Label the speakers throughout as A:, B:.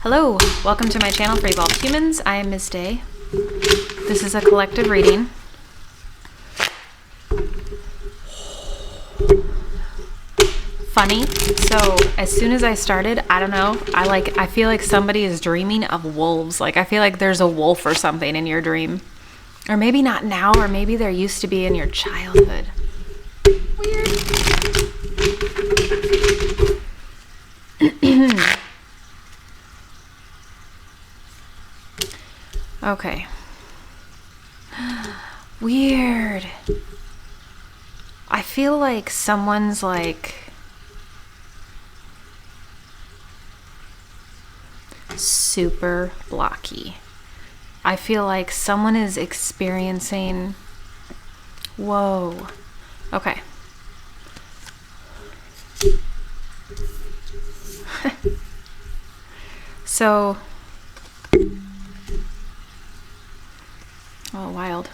A: Hello, welcome to my channel for Evolved Humans. I am Ms. Day. This is a collective reading. Funny, so as soon as I started, I don't know, I feel like somebody is dreaming of wolves. Like I feel like there's a wolf or something in your dream. Or maybe not now, or maybe there used to be in your childhood. Weird. Okay. Weird. I feel like someone's like super blocky. I feel like someone is experiencing... Whoa. Okay. So... Oh, wild.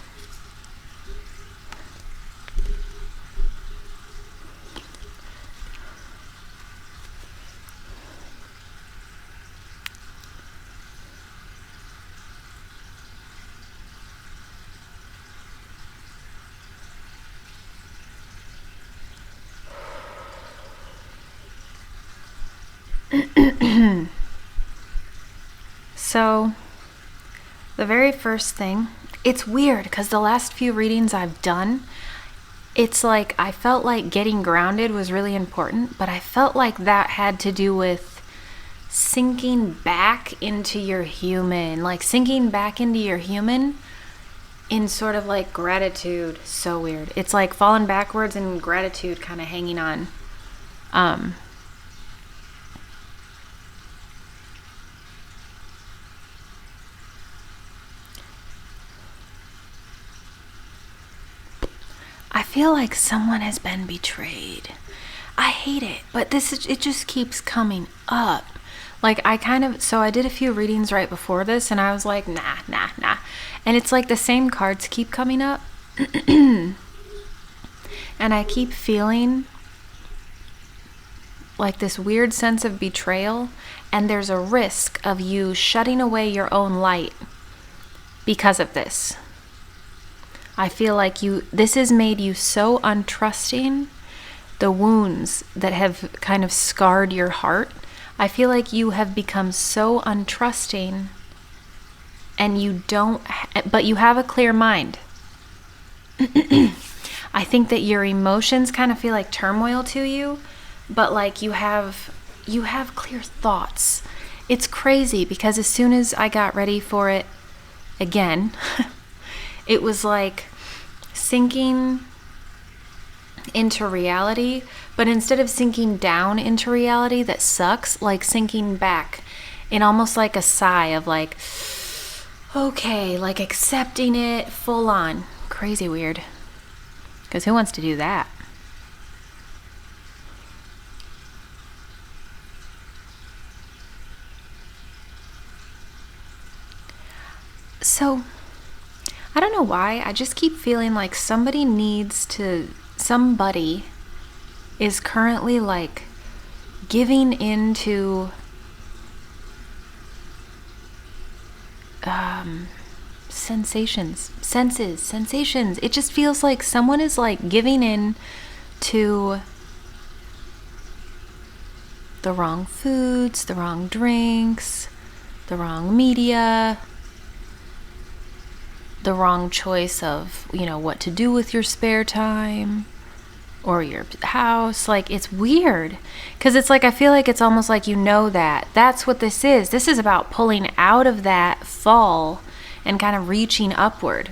A: So, the very first thing, it's weird because the last few readings I've done, it's like I felt like getting grounded was really important, but I felt like that had to do with sinking back into your human, in sort of like gratitude. So weird. It's like falling backwards and gratitude kind of hanging on. I feel like someone has been betrayed. I hate it, but it just keeps coming up. Like I did a few readings right before this and I was like, nah. And it's like the same cards keep coming up. And I keep feeling like this weird sense of betrayal, and there's a risk of you shutting away your own light because of this. I feel like this has made you so untrusting. The wounds that have kind of scarred your heart, I feel like you have become so untrusting, and but you have a clear mind. I think that your emotions kind of feel like turmoil to you, but like you have clear thoughts. It's crazy because as soon as I got ready for it again, it was like sinking into reality, but instead of sinking down into reality that sucks, like sinking back in almost like a sigh of like, okay, like accepting it full on. Crazy weird. Because who wants to do that? So, I don't know why, I just keep feeling like somebody is currently like giving into sensations. It just feels like someone is like giving in to the wrong foods, the wrong drinks, the wrong media, the wrong choice of, what to do with your spare time or your house. Like, it's weird because it's like I feel like it's almost like that's what this is. This is about pulling out of that fall and kind of reaching upward.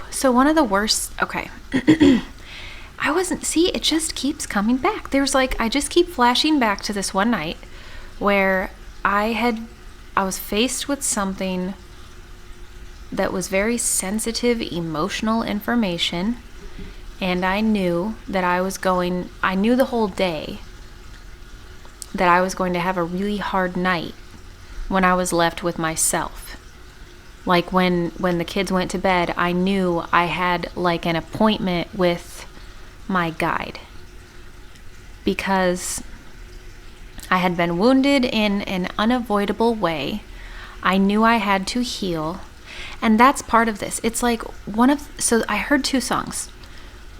A: So one of the worst, okay. It just keeps coming back. I just keep flashing back to this one night where I was faced with something that was very sensitive, emotional information, and I knew that I knew the whole day that I was going to have a really hard night when I was left with myself. Like when the kids went to bed, I knew I had like an appointment with my guide, because I had been wounded in an unavoidable way. I knew I had to heal. And that's part of this. It's like so I heard 2 songs.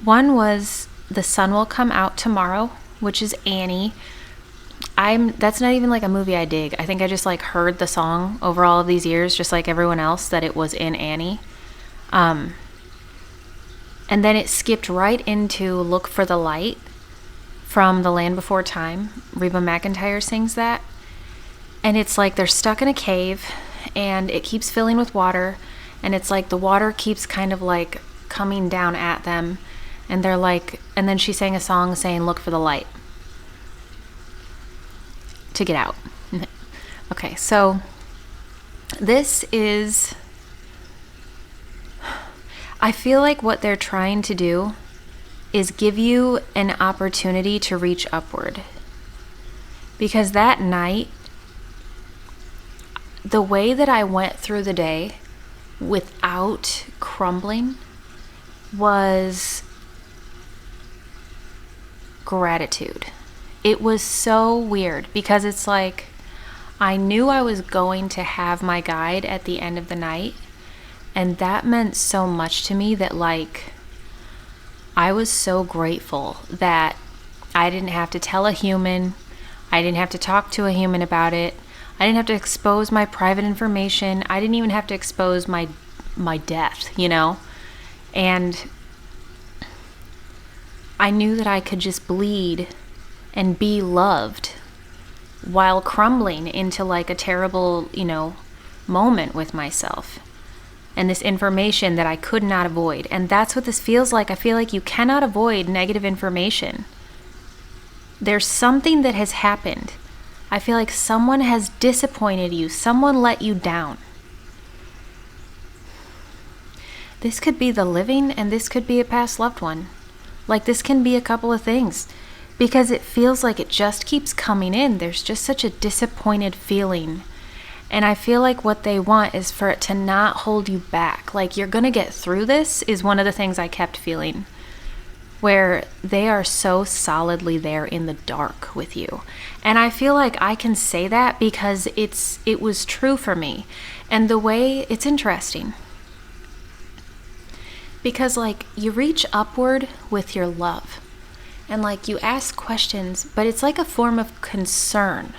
A: One was The Sun Will Come Out Tomorrow, which is Annie. That's not even like a movie I dig. I think I just like heard the song over all of these years, just like everyone else, that it was in Annie. And then it skipped right into Look for the Light from The Land Before Time. Reba McEntire sings that. And it's like they're stuck in a cave and it keeps filling with water. And it's like the water keeps kind of like coming down at them. And they're like, and then she sang a song saying, look for the light to get out. Okay, so this is, I feel like what they're trying to do is give you an opportunity to reach upward. Because that night, the way that I went through the day without crumbling was gratitude. It was so weird because it's like I knew I was going to have my guide at the end of the night, and that meant so much to me that like I was so grateful that I didn't have to tell a human, I didn't have to talk to a human about it, I didn't have to expose my private information, I didn't even have to expose my death, you know? And I knew that I could just bleed and be loved while crumbling into like a terrible, you know, moment with myself. And this information that I could not avoid. And that's what this feels like. I feel like you cannot avoid negative information. There's something that has happened. I feel like someone has disappointed you. Someone let you down. This could be the living and this could be a past loved one. Like this can be a couple of things. Because it feels like it just keeps coming in. There's just such a disappointed feeling. And I feel like what they want is for it to not hold you back. Like you're going to get through this is one of the things I kept feeling. Where they are so solidly there in the dark with you. And I feel like I can say that because it was true for me. And the way, it's interesting. Because like you reach upward with your love. And like you ask questions, but it's like a form of concern.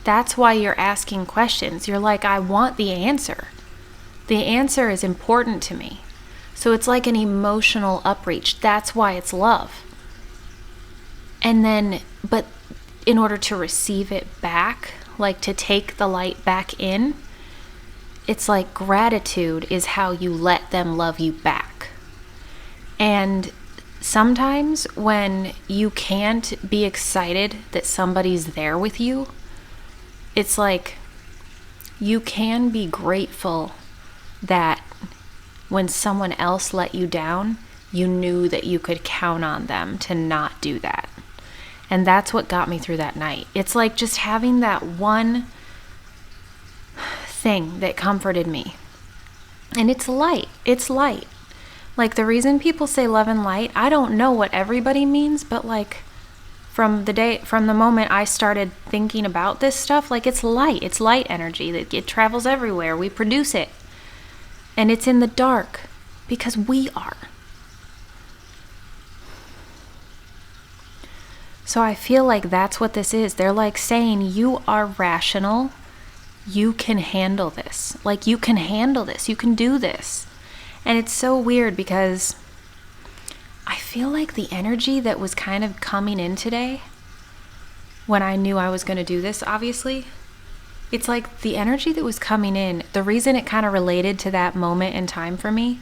A: That's why you're asking questions. You're like, I want the answer. The answer is important to me. So it's like an emotional upreach. That's why it's love. And then, but in order to receive it back, like to take the light back in, it's like gratitude is how you let them love you back. And sometimes when you can't be excited that somebody's there with you, it's like you can be grateful that when someone else let you down, you knew that you could count on them to not do that. And that's what got me through that night. It's like just having that one thing that comforted me. And it's light. It's light. Like the reason people say love and light, I don't know what everybody means, but like from the moment I started thinking about this stuff, like it's light energy that it travels everywhere. We produce it. And it's in the dark because we are. So I feel like that's what this is. They're like saying you are rational. You can handle this. Like you can handle this. You can do this. And it's so weird because I feel like the energy that was kind of coming in today when I knew I was going to do this, obviously, it's like the energy that was coming in, the reason it kind of related to that moment in time for me,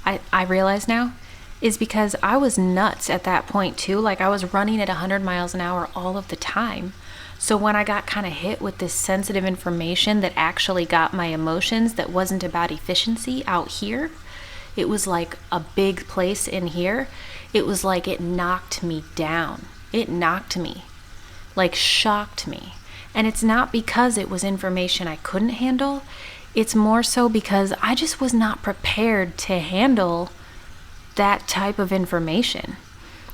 A: I realize now, is because I was nuts at that point too. Like I was running at 100 miles an hour all of the time. So when I got kind of hit with this sensitive information that actually got my emotions, that wasn't about efficiency out here, it was like a big place in here. It was like it knocked me down. It knocked me, like shocked me. And it's not because it was information I couldn't handle. It's more so because I just was not prepared to handle that type of information.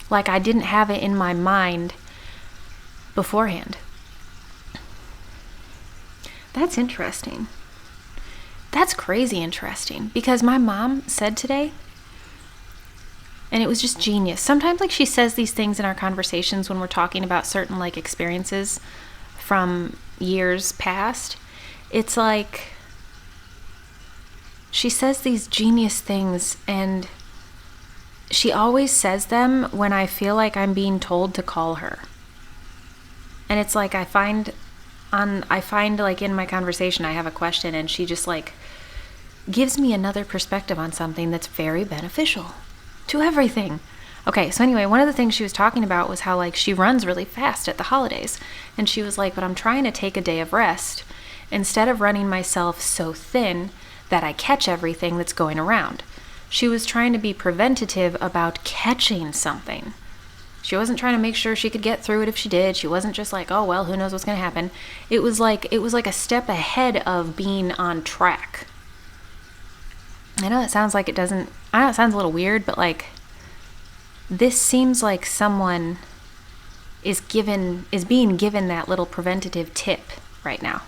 A: Like I didn't have it in my mind beforehand. That's interesting. That's crazy interesting, because my mom said today, and it was just genius. Sometimes like she says these things in our conversations when we're talking about certain like experiences from years past. It's like she says these genius things, and she always says them when I feel like I'm being told to call her. And it's like I find like in my conversation I have a question, and she just like gives me another perspective on something that's very beneficial to everything. Okay, so anyway, one of the things she was talking about was how like she runs really fast at the holidays. And she was like, but I'm trying to take a day of rest instead of running myself so thin that I catch everything that's going around. She was trying to be preventative about catching something. She wasn't trying to make sure she could get through it if she did. She wasn't just like, oh, well, who knows what's going to happen. It was like a step ahead of being on track. I know it sounds like it doesn't, I know it sounds a little weird, but like this seems like someone is being given that little preventative tip right now.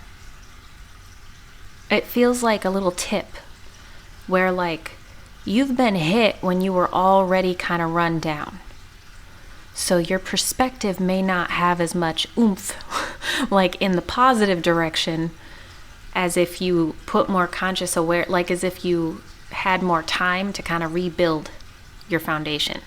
A: It feels like a little tip where like you've been hit when you were already kind of run down. So your perspective may not have as much oomph like in the positive direction as if you put more conscious aware, like as if you had more time to kind of rebuild your foundation.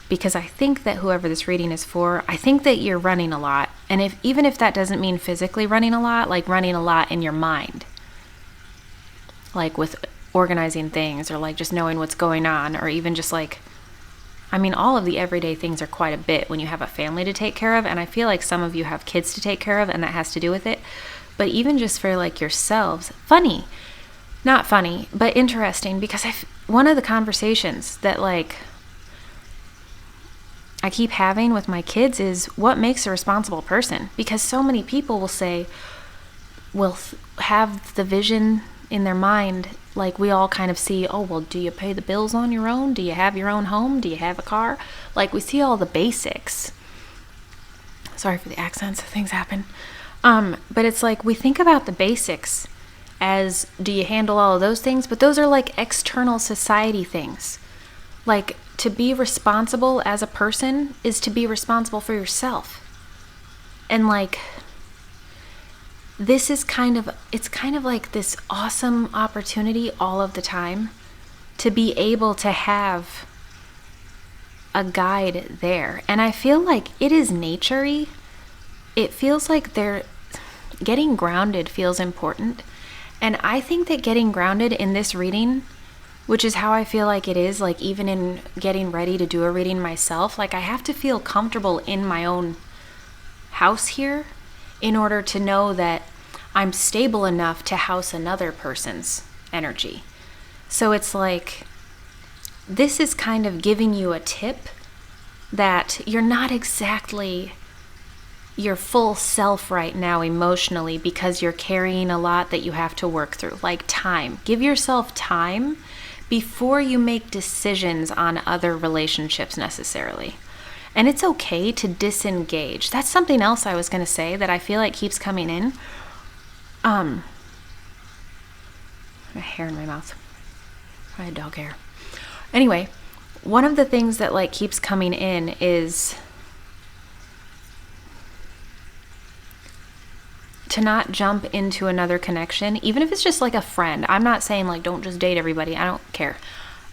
A: Because I think that whoever this reading is for, I think that you're running a lot. And even if that doesn't mean physically running a lot, like running a lot in your mind, like with organizing things or like just knowing what's going on, or even just like, I mean, all of the everyday things are quite a bit when you have a family to take care of. And I feel like some of you have kids to take care of, and that has to do with it. But even just for like yourselves, not funny, but interesting, because one of the conversations that like I keep having with my kids is what makes a responsible person. Because so many people will have the vision in their mind, like we all kind of see, oh, well, do you pay the bills on your own? Do you have your own home? Do you have a car? Like we see all the basics. Sorry for the accents, things happen. But it's like we think about the basics as, do you handle all of those things? But those are like external society things. Like to be responsible as a person is to be responsible for yourself. And like it's kind of like this awesome opportunity all of the time to be able to have a guide there. And I feel like it is nature-y. It feels like getting grounded feels important. And I think that getting grounded in this reading, which is how I feel like it is, like even in getting ready to do a reading myself, like I have to feel comfortable in my own house here in order to know that I'm stable enough to house another person's energy. So it's like, this is kind of giving you a tip that you're not exactly your full self right now emotionally, because you're carrying a lot that you have to work through. Like time. Give yourself time before you make decisions on other relationships necessarily. And it's okay to disengage. That's something else I was going to say that I feel like keeps coming in. My hair in my mouth. I had dog hair. Anyway, one of the things that like keeps coming in is to not jump into another connection, even if it's just like a friend. I'm not saying like don't just date everybody. I don't care.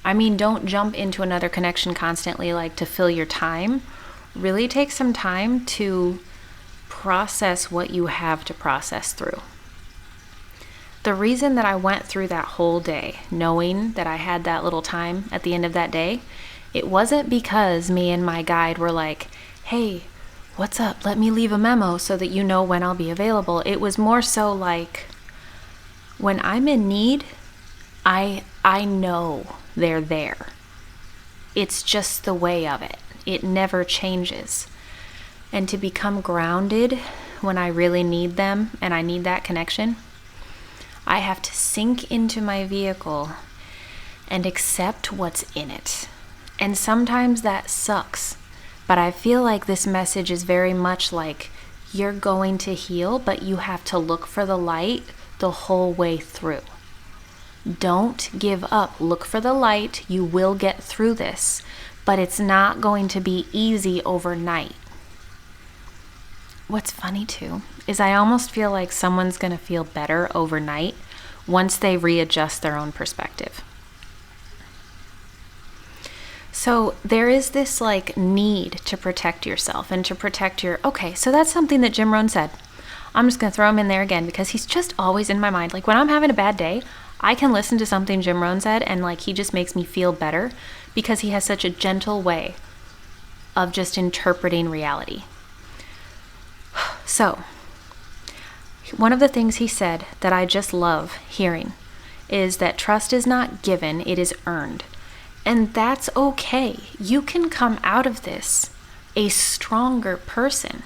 A: I mean, don't jump into another connection constantly, like to fill your time. Really take some time to process what you have to process through. The reason that I went through that whole day, knowing that I had that little time at the end of that day, it wasn't because me and my guide were like, hey, what's up? Let me leave a memo so that you know when I'll be available. It was more so like, when I'm in need, I know they're there. It's just the way of it. It never changes. And to become grounded when I really need them and I need that connection, I have to sink into my vehicle and accept what's in it. And sometimes that sucks. But I feel like this message is very much like, you're going to heal, but you have to look for the light the whole way through. Don't give up. Look for the light. You will get through this, but it's not going to be easy overnight. What's funny too is I almost feel like someone's going to feel better overnight once they readjust their own perspective. So there is this like need to protect yourself and to protect your, okay, so that's something that Jim Rohn said. I'm just going to throw him in there again because he's just always in my mind. Like when I'm having a bad day, I can listen to something Jim Rohn said and like he just makes me feel better because he has such a gentle way of just interpreting reality. So, one of the things he said that I just love hearing is that trust is not given, it is earned. And that's okay. You can come out of this a stronger person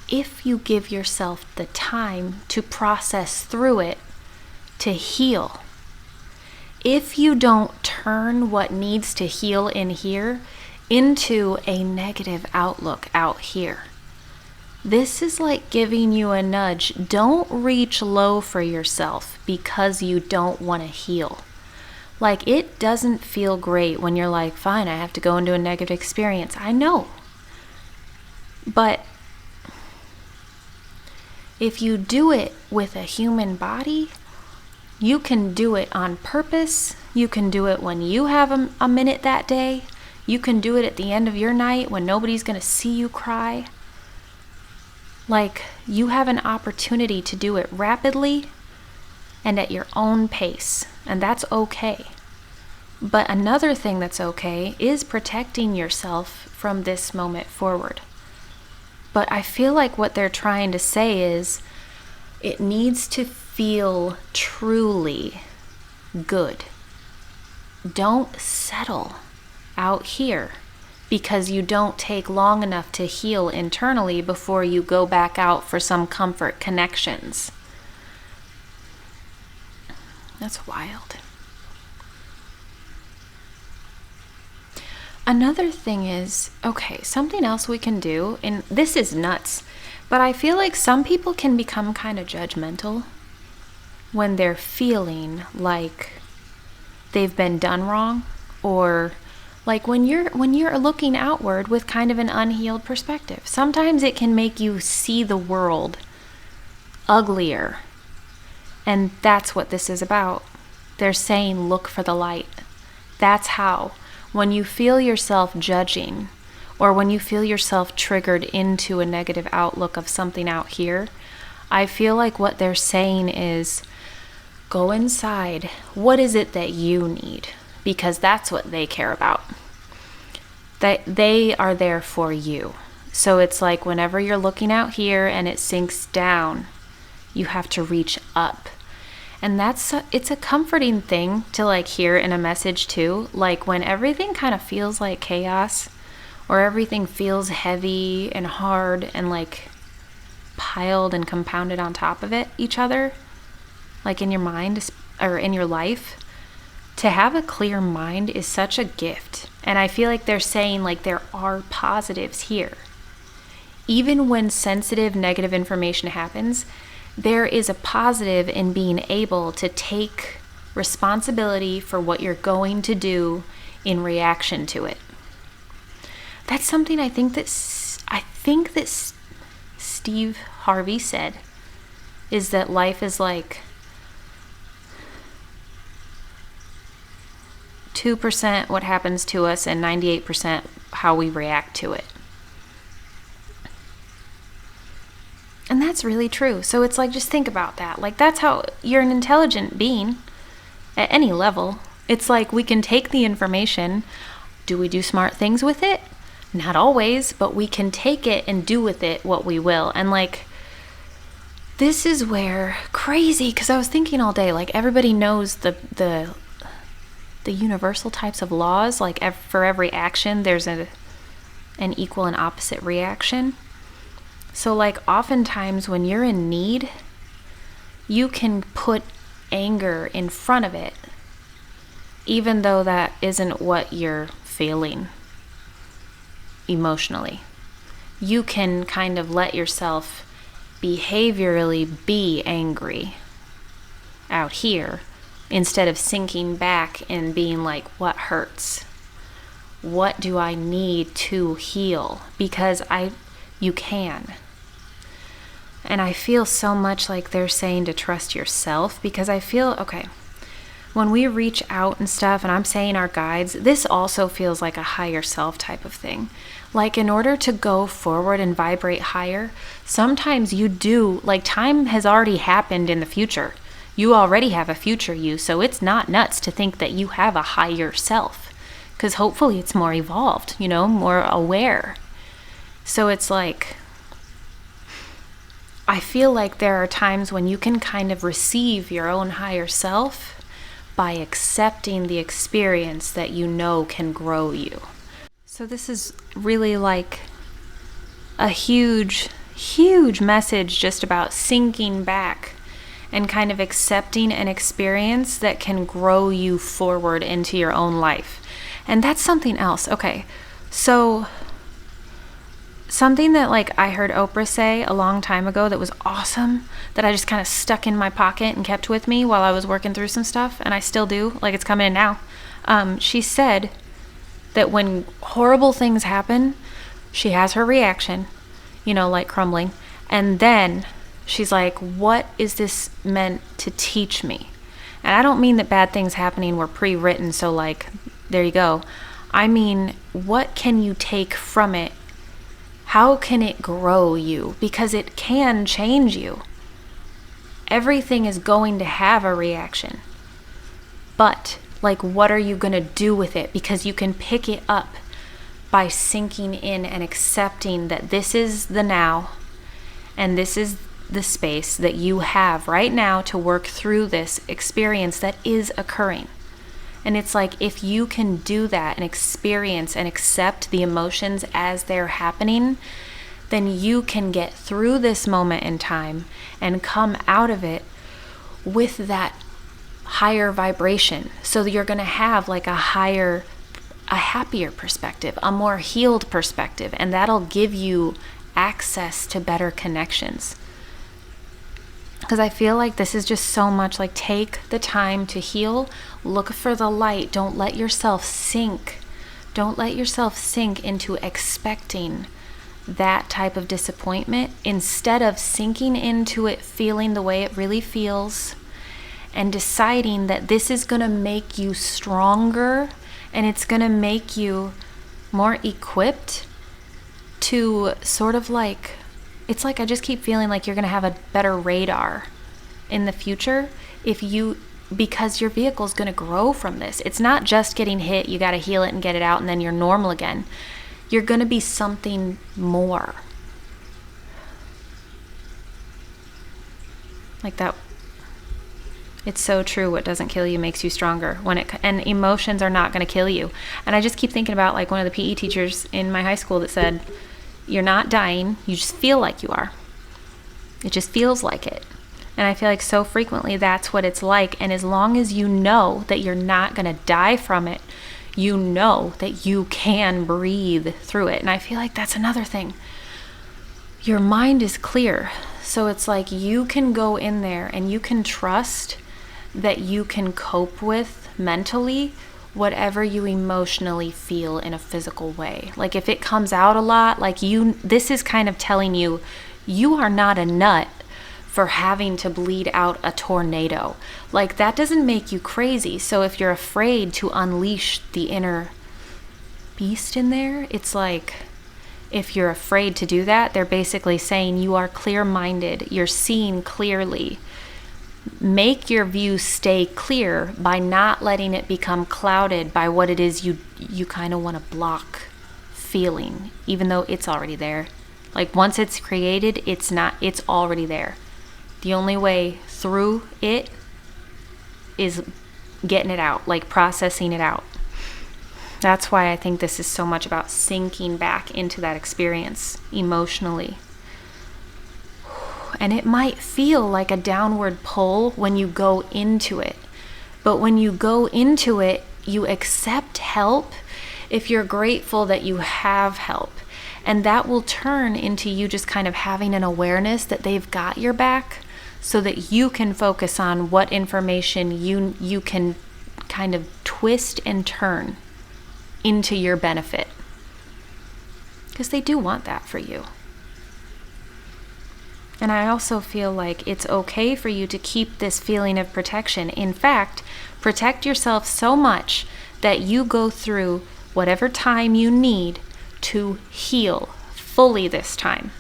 A: if you give yourself the time to process through it, to heal. If you don't turn what needs to heal in here into a negative outlook out here. This is like giving you a nudge. Don't reach low for yourself because you don't want to heal. Like it doesn't feel great when you're like, fine, I have to go into a negative experience. I know. But if you do it with a human body, you can do it on purpose. You can do it when you have a minute that day. You can do it at the end of your night when nobody's going to see you cry. Like, you have an opportunity to do it rapidly and at your own pace, and that's okay. But another thing that's okay is protecting yourself from this moment forward. But I feel like what they're trying to say is it needs to feel truly good. Don't settle out here because you don't take long enough to heal internally before you go back out for some comfort connections. That's wild. Another thing is, okay, something else we can do, and this is nuts, but I feel like some people can become kind of judgmental when they're feeling like they've been done wrong, or like when you're looking outward with kind of an unhealed perspective. Sometimes it can make you see the world uglier. And that's what this is about. They're saying look for the light. That's how. When you feel yourself judging, or when you feel yourself triggered into a negative outlook of something out here, I feel like what they're saying is go inside. What is it that you need? Because that's what they care about. That they are there for you. So it's like whenever you're looking out here and it sinks down, you have to reach up. And it's a comforting thing to like hear in a message too. Like when everything kind of feels like chaos, or everything feels heavy and hard and like piled and compounded on top of each other, like in your mind or in your life. To have a clear mind is such a gift. And I feel like they're saying like there are positives here. Even when sensitive, negative information happens, there is a positive in being able to take responsibility for what you're going to do in reaction to it. That's something I think that Steve Harvey said, is that life is like 2% what happens to us and 98% how we react to it. And that's really true. So it's like, just think about that. Like, that's how you're an intelligent being at any level. It's like we can take the information. Do we do smart things with it? Not always, but we can take it and do with it what we will. And like, this is where crazy, because I was thinking all day, like everybody knows the universal types of laws. Like for every action, there's an equal and opposite reaction. So like oftentimes when you're in need, you can put anger in front of it, even though that isn't what you're feeling emotionally. you can kind of let yourself behaviorally be angry out here instead of sinking back and being like, what hurts? What do I need to heal? Because you can. And I feel so much like they're saying to trust yourself, because I feel, okay, when we reach out and stuff, and I'm saying our guides, this also feels like a higher self type of thing. Like, in order to go forward and vibrate higher, sometimes you do, like, time has already happened in the future. You already have a future you, so it's not nuts to think that you have a higher self, because hopefully it's more evolved, more aware. So it's like, I feel like there are times when you can kind of receive your own higher self by accepting the experience that you know can grow you. So this is really like a huge, huge message just about sinking back and kind of accepting an experience that can grow you forward into your own life. And that's something else. Okay, so something that like I heard Oprah say a long time ago that was awesome, that I just kind of stuck in my pocket and kept with me while I was working through some stuff, and I still do, like it's coming in now. She said that when horrible things happen, she has her reaction, like crumbling, and then she's like, what is this meant to teach me? And I don't mean that bad things happening were pre-written, so like, there you go. I mean, what can you take from it? How can it grow you? Because it can change you. Everything is going to have a reaction. But, like, what are you going to do with it? Because you can pick it up by sinking in and accepting that this is the now, and this is the space that you have right now to work through this experience that is occurring. And it's like, if you can do that and experience and accept the emotions as they're happening, then you can get through this moment in time and come out of it with that higher vibration. So that you're going to have like a happier perspective, a more healed perspective, and that'll give you access to better connections. Because I feel like this is just so much like, take the time to heal, look for the light, don't let yourself sink. Don't let yourself sink into expecting that type of disappointment, instead of sinking into it, feeling the way it really feels, and deciding that this is going to make you stronger, and it's going to make you more equipped to sort of like, it's like I just keep feeling like you're going to have a better radar in the future because your vehicle is going to grow from this. It's not just getting hit, you got to heal it and get it out and then you're normal again. You're going to be something more. Like that. It's so true. What doesn't kill you makes you stronger. And emotions are not going to kill you. And I just keep thinking about like one of the PE teachers in my high school that said, you're not dying, you just feel like you are. It just feels like it. And I feel like so frequently that's what it's like. And as long as you know that you're not going to die from it, you know that you can breathe through it. And I feel like that's another thing. Your mind is clear. So it's like you can go in there and you can trust that you can cope with mentally whatever you emotionally feel in a physical way. Like if it comes out a lot, like this is kind of telling you, you are not a nut for having to bleed out a tornado. Like that doesn't make you crazy. So if you're afraid to unleash the inner beast in there, it's like, if you're afraid to do that, they're basically saying you are clear-minded, you're seeing clearly. Make your view stay clear by not letting it become clouded by what it is you kind of want to block feeling, even though it's already there. Like once it's created, it's already there. The only way through it is getting it out, like processing it out. That's why I think this is so much about sinking back into that experience emotionally. And it might feel like a downward pull when you go into it. But when you go into it, you accept help if you're grateful that you have help. And that will turn into you just kind of having an awareness that they've got your back, so that you can focus on what information you can kind of twist and turn into your benefit. Because they do want that for you. And I also feel like it's okay for you to keep this feeling of protection. In fact, protect yourself so much that you go through whatever time you need to heal fully this time.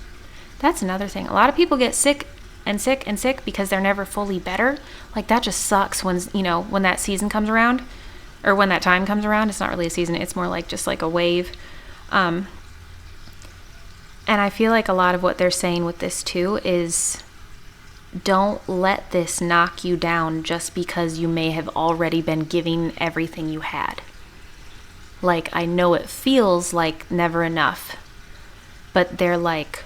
A: That's another thing. A lot of people get sick and sick and sick because they're never fully better. Like, that just sucks when, when that season comes around, or when that time comes around. It's not really a season. It's more like just like a wave. And I feel like a lot of what they're saying with this too is, don't let this knock you down just because you may have already been giving everything you had. Like, I know it feels like never enough, but they're like,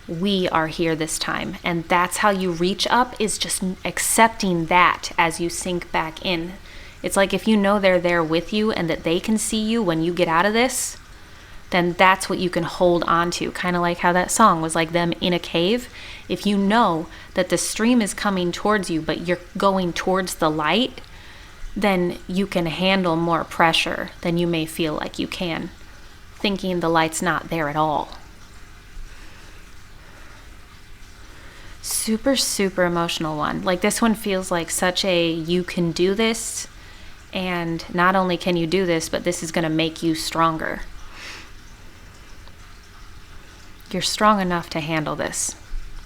A: we are here this time. And that's how you reach up, is just accepting that as you sink back in. It's like, if you know they're there with you and that they can see you when you get out of this, then that's what you can hold on to. Kind of like how that song was like them in a cave. If you know that the stream is coming towards you, but you're going towards the light, then you can handle more pressure than you may feel like you can, thinking the light's not there at all. Super, super emotional one. Like, this one feels like such a, you can do this, and not only can you do this, but this is going to make you stronger. You're strong enough to handle this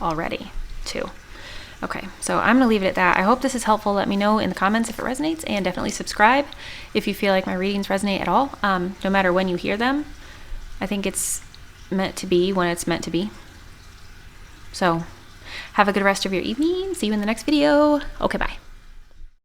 A: already, too. Okay, so I'm going to leave it at that. I hope this is helpful. Let me know in the comments if it resonates, and definitely subscribe if you feel like my readings resonate at all, no matter when you hear them. I think it's meant to be when it's meant to be. So, have a good rest of your evening. See you in the next video. Okay, bye.